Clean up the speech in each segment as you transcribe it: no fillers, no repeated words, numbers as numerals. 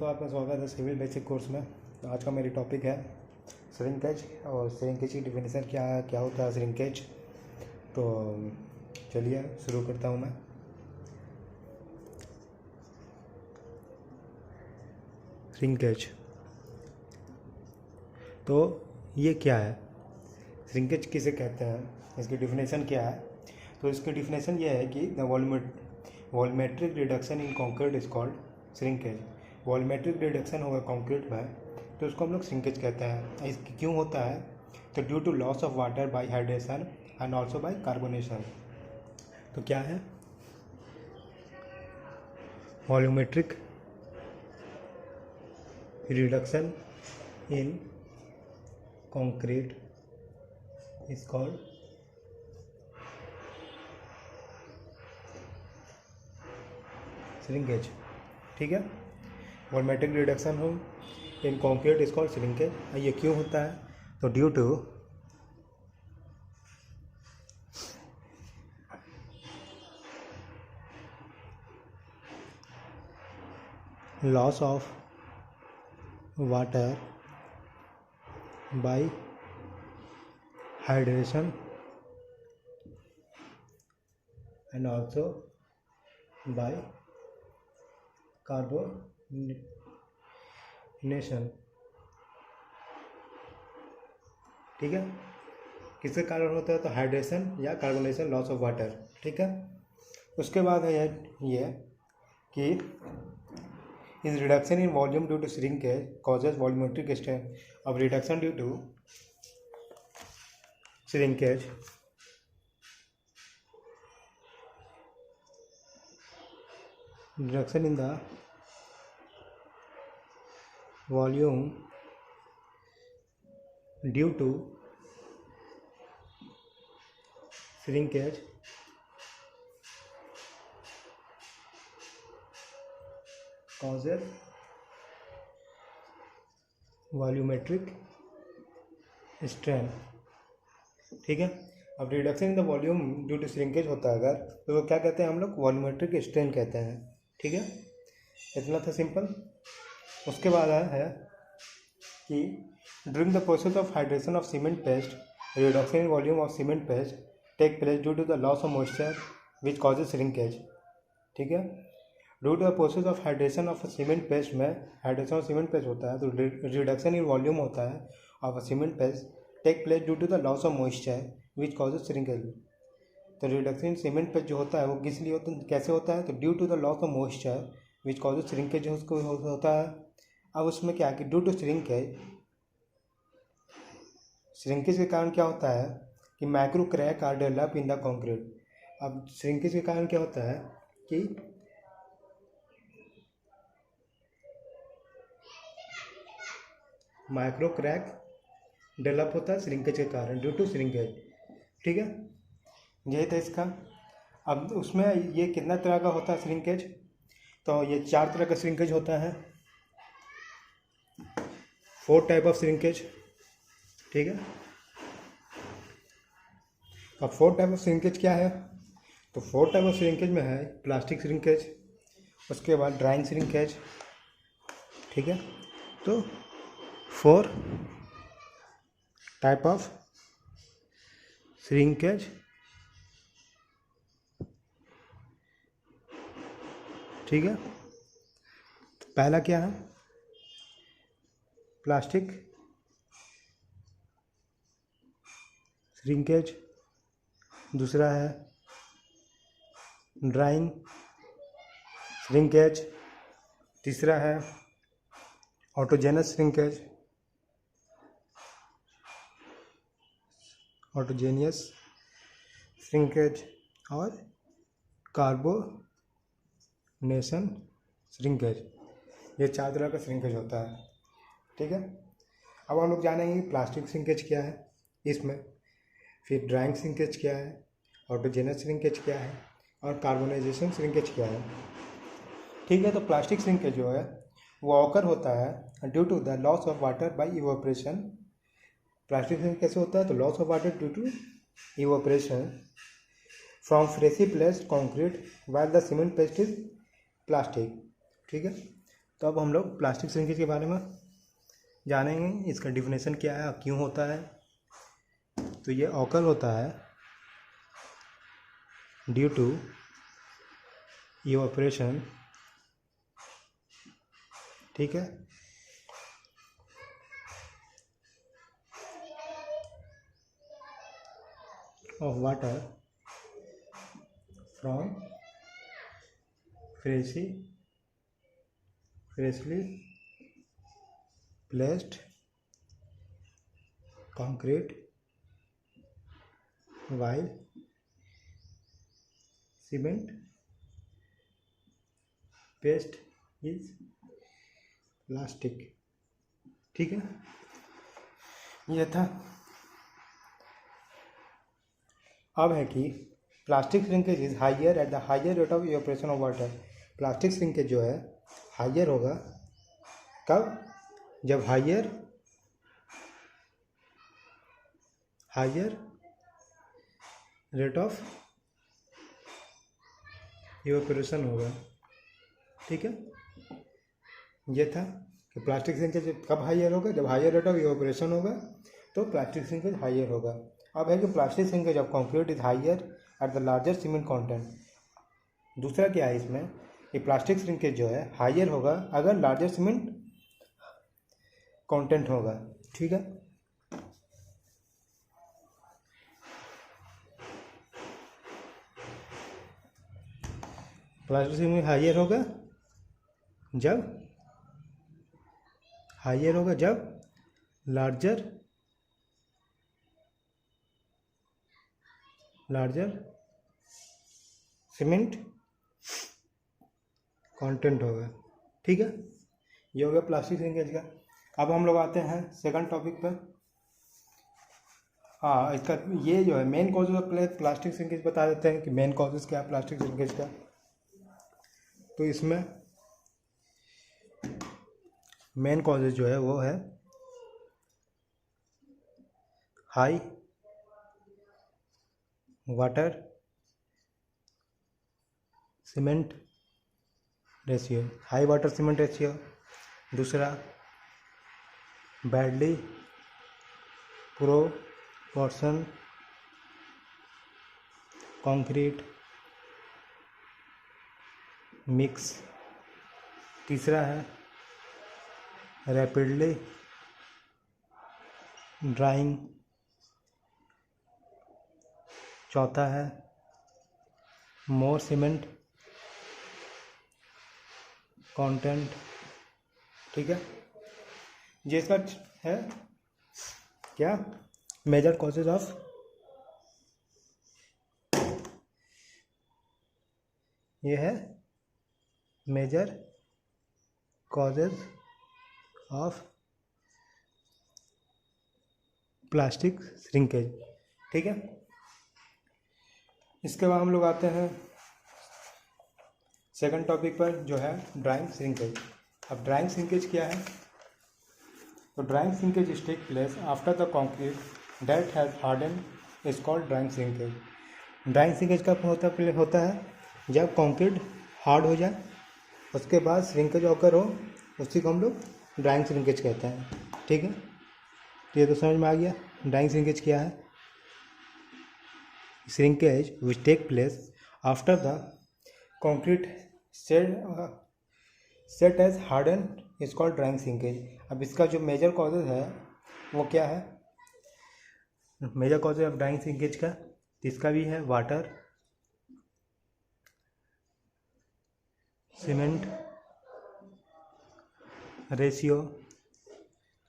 दोस्तों, आपका स्वागत है सिविल बेसिक कोर्स में। तो आज का मेरी टॉपिक है श्रिंकेज और श्रिंकेज की डिफिनेशन क्या है, क्या होता है श्रिंकेज। तो चलिए शुरू करता हूँ मैं। श्रिंकेज तो ये क्या है, श्रिंकेज किसे कहते हैं, इसकी डिफिनेशन क्या है। तो इसकी डिफिनेशन ये है कि the volumetric reduction in concrete is called shrinkage. Volumetric reduction होगा कंक्रीट में तो उसको हम लोग श्रिंकेज कहते हैं। इसकी क्यों होता है, तो due to loss of water by hydration and also by carbonation. तो क्या है volumetric reduction in concrete is called shrinkage. ठीक है, वॉल्यूमेट्रिक रिडक्शन हो in concrete is called shrinkage. ये क्यों होता है, तो due to loss of water by hydration and also by carbonation. ठीक है, किसके कारण होता है, तो हाइड्रेशन या कार्बोनेशन, लॉस ऑफ वाटर। ठीक है, उसके बाद है ये कि is reduction in volume due to shrinkage causes volumetric strain. अब reduction due to shrinkage reduction in the volume due to shrinkage causes volumetric strain। ठीक है, अब reduction in the volume due to shrinkage होता है अगर, तो वो क्या कहते हैं हम लोग, वॉल्यूमेट्रिक स्ट्रेन कहते हैं। ठीक है, इतना था सिंपल। उसके बाद है कि during the process of hydration of cement paste reduction in volume of cement paste take place due to the loss of moisture which causes shrinkage. ठीक है, due to the process of hydration of cement paste में hydration of cement paste होता है तो reduction in volume होता है of cement paste take place due to the loss of moisture which causes shrinkage. तो reduction इन cement paste जो होता है वो किस लिए होता है, कैसे होता है, तो due to the loss of moisture which causes shrinkage उसको होता है। अब उसमें क्या कि ड्यू टू श्रिंकेज के कारण क्या होता है कि micro crack are develop in the concrete. अब श्रिंकेज के कारण क्या होता है कि माइक्रो क्रैक डेवलप होता है श्रिंकेज के कारण, ड्यू टू श्रिंकेज। ठीक है, यही था इसका। अब उसमें ये कितना तरह का होता है श्रिंकेज, तो ये 4 तरह का श्रिंकेज होता है, 4 टाइप ऑफ श्रिंकेज। ठीक है, अब 4 टाइप ऑफ श्रिंकेज क्या है, तो 4 टाइप ऑफ श्रिंकेज में है प्लास्टिक श्रिंकेज, उसके बाद ड्राइंग श्रिंकेज। ठीक है, तो 4 टाइप ऑफ श्रिंकेज। ठीक है, पहला क्या है, प्लास्टिक श्रिंकेज, दूसरा है ड्राइंग श्रिंकेज, तीसरा है ऑटोजेनस श्रिंकेज और कार्बोनेशन श्रिंकेज। ये 4 तरह का श्रिंकेज होता है। ठीक है, अब हम लोग जानेंगे प्लास्टिक श्रिंकेज क्या है इसमें, फिर ड्राइंग श्रिंकेज क्या है, ऑटोजेनस श्रिंकेज क्या है और कार्बोनाइजेशन श्रिंकेज क्या है। ठीक है, तो प्लास्टिक श्रिंकेज जो है वो ऑकर होता है due to the loss of water by evaporation. Plastic shrinkage कैसे होता है, तो loss of water due to evaporation from freshly placed concrete while the cement paste is plastic. ठीक है, तो अब हम लोग प्लास्टिक श्रिंकेज के बारे में जानेंगे, इसका डिफिनेशन क्या है, क्यों होता है। तो ये ऑकर होता है ड्यू टू इवेपोरेशन, ठीक है, of water from freshly placed concrete while cement paste is plastic, ठीक है। ये था। अब है कि plastic shrinkage is higher at the higher rate of evaporation of water. Plastic shrinkage जो है हाइयर होगा कब, जब हाइयर रेट ऑफ इवेपोरेशन होगा, ठीक है। ये था कि प्लास्टिक श्रिंकेज कब हाइयर होगा, जब हाइयर रेट ऑफ इवेपोरेशन होगा तो प्लास्टिक श्रिंकेज हाइयर होगा। अब है कि plastic shrinkage of concrete is higher at the larger cement content. दूसरा क्या है इसमें कि प्लास्टिक श्रिंकेज जो है हाइयर होगा अगर लार्जर सीमेंट कंटेंट होगा, ठीक है। प्लास्टिक श्रिंकेज हाइयर होगा जब लार्जर सीमेंट कंटेंट होगा, ठीक है। ये हो गया प्लास्टिक श्रिंकेज का। अब हम लोग आते हैं सेकंड टॉपिक पर। हाँ, इसका ये जो है main causes of plastic shrinkage बता देते हैं कि मेन कॉजेज क्या है प्लास्टिक श्रिंकेज का। तो इसमें मेन कॉजेज जो है वो है high water cement ratio, high water cement ratio. दूसरा बैडली प्रोपोर्शन कंक्रीट मिक्स। तीसरा है रैपिडली ड्राइंग। चौथा है मोर सीमेंट कंटेंट, ठीक है। ये इसका है क्या मेजर कॉजेज ऑफ ये है major causes of plastic shrinkage, ठीक है। इसके बाद हम लोग आते हैं सेकंड टॉपिक पर जो है ड्राइंग श्रिंकेज। अब ड्राइंग श्रिंकेज क्या है, तो drying shrinkage is take place after the concrete that has harden is called drying shrinkage. Drying shrinkage कब होता है जब कंक्रीट हार्ड हो जाए उसके बाद श्रिंकेज ऑकर हो, उसी को हम लोग ड्राइंग श्रिंकेज कहते हैं, ठीक है। तो ये तो समझ में आ गया ड्राइंग श्रिंकेज क्या है। Shrinkage which take place after the concrete set as harden is called drying shrinkage. अब इसका जो मेजर कॉजेज है वो क्या है, major causes of drying shrinkage का, इसका भी है वाटर सीमेंट रेशियो।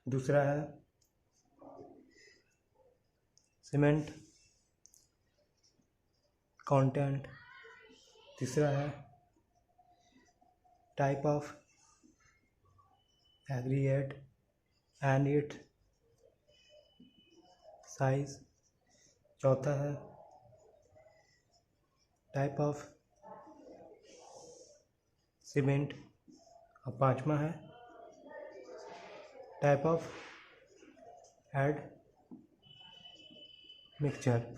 दूसरा है सीमेंट कंटेंट। तीसरा है type of aggregate and it size. चौथा है टाइप ऑफ सीमेंट। और पांचवा है टाइप ऑफ एड मिक्सचर।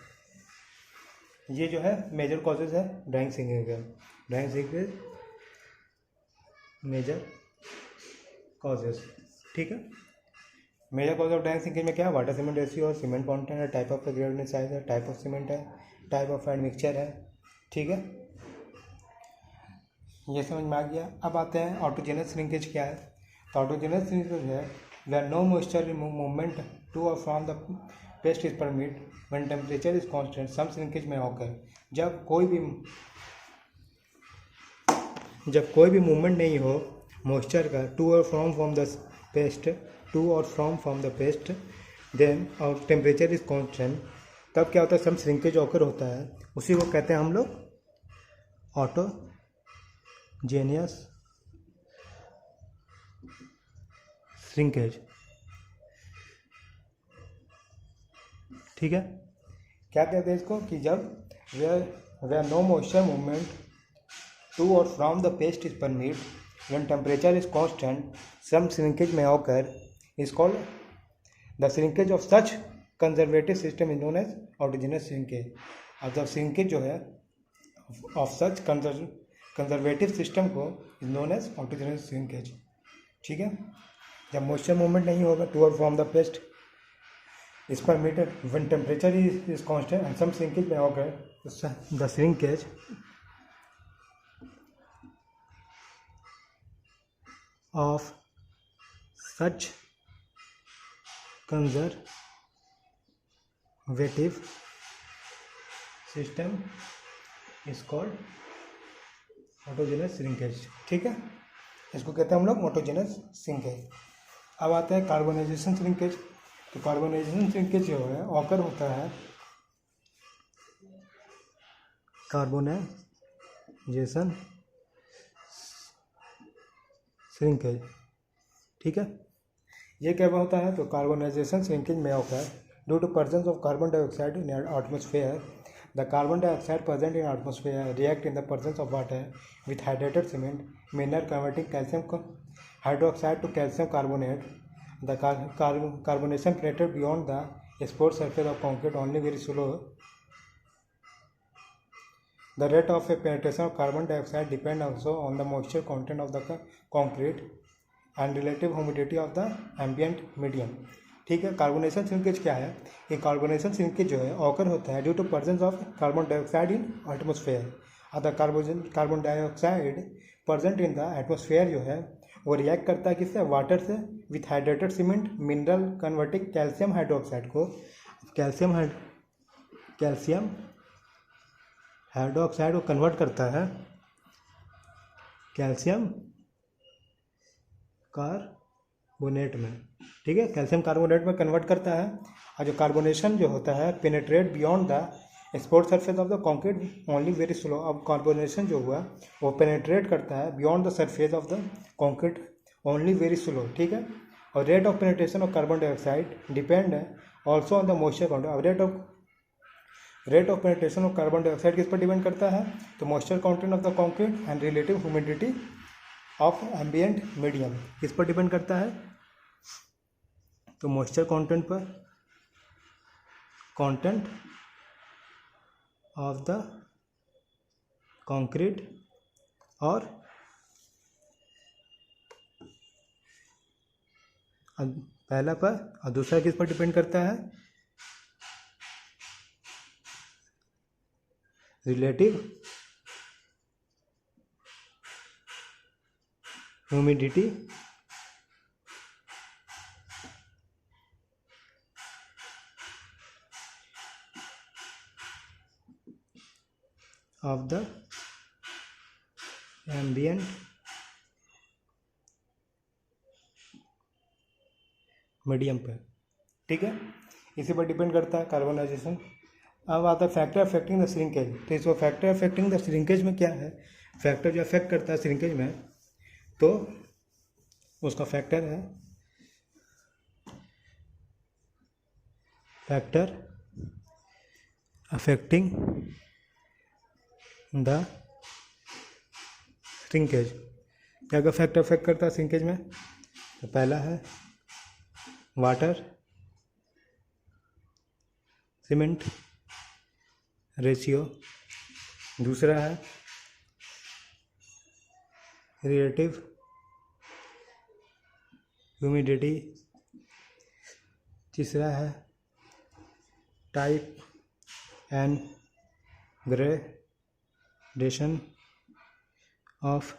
ये जो है मेजर कॉजेज है ड्राइंग श्रिंकेज का। ड्राइंग श्रिंकेज मेजर कॉजेस, ठीक है। Major cause of dry shrinkage में क्या है, वाटर सीमेंट रेशियो और सीमेंट कॉन्टेंट है, टाइप ऑफ ग्रेनुलर साइज है, टाइप ऑफ सीमेंट है, टाइप ऑफ एड मिक्सचर है, ठीक है। ये समझ में आ गया। अब आते हैं ऑटोजेनस श्रिंकेज क्या है। तो ऑटोजेनस श्रिंकेज है where no moisture movement to और from the paste is permit when temperature is constant some shrinkage में ऑकर। जब कोई भी मूवमेंट नहीं हो मॉइस्चर का टू और फ्रॉम द पेस्ट देन और टेम्परेचर इज कांस्टेंट, तब क्या होता है, सम श्रिंकेज ऑकर होता है। उसी को कहते हैं हम लोग ऑटोजेनियस श्रिंकेज, ठीक है। क्या कहते हैं इसको कि जब where no moisture movement to और from the paste is permit when temperature is constant some shrinkage में occur is called the shrinkage of such conservative system is known as autogenous shrinkage. अब जब श्रिंकेज जो है of such conservative system को is known as autogenous shrinkage, ठीक है। जब moisture movement नहीं होगा टू और from the paste is permitted when temperature is constant and some shrinkage में occur the shrinkage of such conservative system is called autogenous shrinkage, ठीक है। इसको कहते हैं हम लोग ऑटोजेनस श्रिंकेज। अब आता है कार्बोनाइजेशन श्रिंकेज। तो कार्बोनाइजेशन श्रिंकेज जो है ऑकर होता है कार्बोनाइजेशन श्रिंकेज, ठीक है। ये क्या होता है, तो कार्बोनाइजेशन श्रिंकेज में होता है due to presence of carbon dioxide in atmosphere. The carbon dioxide present in atmosphere react in the presence of water with hydrated cement mineral converting calcium hydroxide to calcium carbonate. The carbonation penetrate beyond the exposed surface of concrete only very slow. The rate of penetration of carbon dioxide depends also on the moisture content of the concrete and relative humidity of the ambient medium, ठीक है। Carbonation shrinkage क्या है, ये carbonation shrinkage जो है occur होता है due to presence of carbon dioxide in atmosphere. अगर carbon dioxide present in the atmosphere जो है वो रिएक्ट करता है किससे, वाटर से with hydrated cement mineral converting calcium hydroxide को। कैल्शियम हाइड्रोक्साइड को कन्वर्ट करता है कैल्शियम कार्बोनेट में, ठीक है। कैल्शियम कार्बोनेट में कन्वर्ट करता है। और जो कार्बोनेशन जो होता है penetrate beyond the exposed surface of the concrete only very slow. अब कार्बोनेशन जो हुआ वो पेनेट्रेट करता है beyond the surface of the concrete only very slow, ठीक है। और rate of penetration of carbon dioxide depend also on the moisture content. अब rate of penetration of carbon dioxide किस पर डिपेंड करता है, तो moisture content of the concrete and relative humidity of ambient medium किस पर डिपेंड करता है, तो मॉइस्चर कंटेंट पर, कंटेंट ऑफ द कंक्रीट और पहला पर, और दूसरा किस पर डिपेंड करता है, relative humidity of the ambient medium पर, ठीक है। इसी पर डिपेंड करता है कार्बोनाइजेशन। अब आता है फैक्टर अफेक्टिंग द श्रिंकेज। तो इसको फैक्टर अफेक्टिंग द श्रिंकेज में क्या है, फैक्टर जो अफेक्ट करता है श्रिंकेज में, तो उसका फैक्टर है फैक्टर अफेक्टिंग द श्रिंकेज। क्या क्या फैक्टर अफेक्ट करता है श्रिंकेज में, तो पहला है वाटर सीमेंट रेशियो, दूसरा है रिलेटिव ह्यूमिडिटी, तीसरा है type and gradation of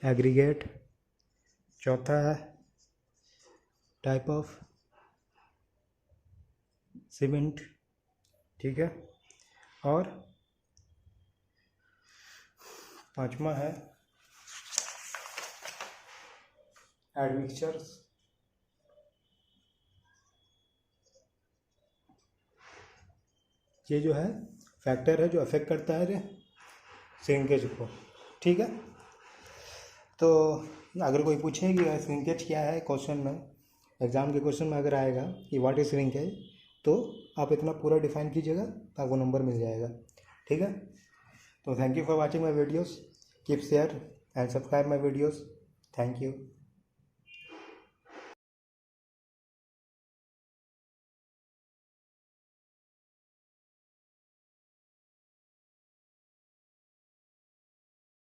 aggregate, चौथा है टाइप ऑफ सीमेंट, ठीक है, और पांचवा है एडमिक्सचर्स। ये जो है फैक्टर है जो अफेक्ट करता है श्रिंकेज को, ठीक है। तो अगर कोई पूछे कि श्रिंकेज क्या है क्वेश्चन में, एग्ज़ाम के क्वेश्चन में अगर आएगा कि व्हाट इज श्रिंकेज, तो आप इतना पूरा डिफाइन कीजिएगा तो आपको नंबर मिल जाएगा, ठीक है। तो thank you for watching my videos, keep share and subscribe my videos, thank you.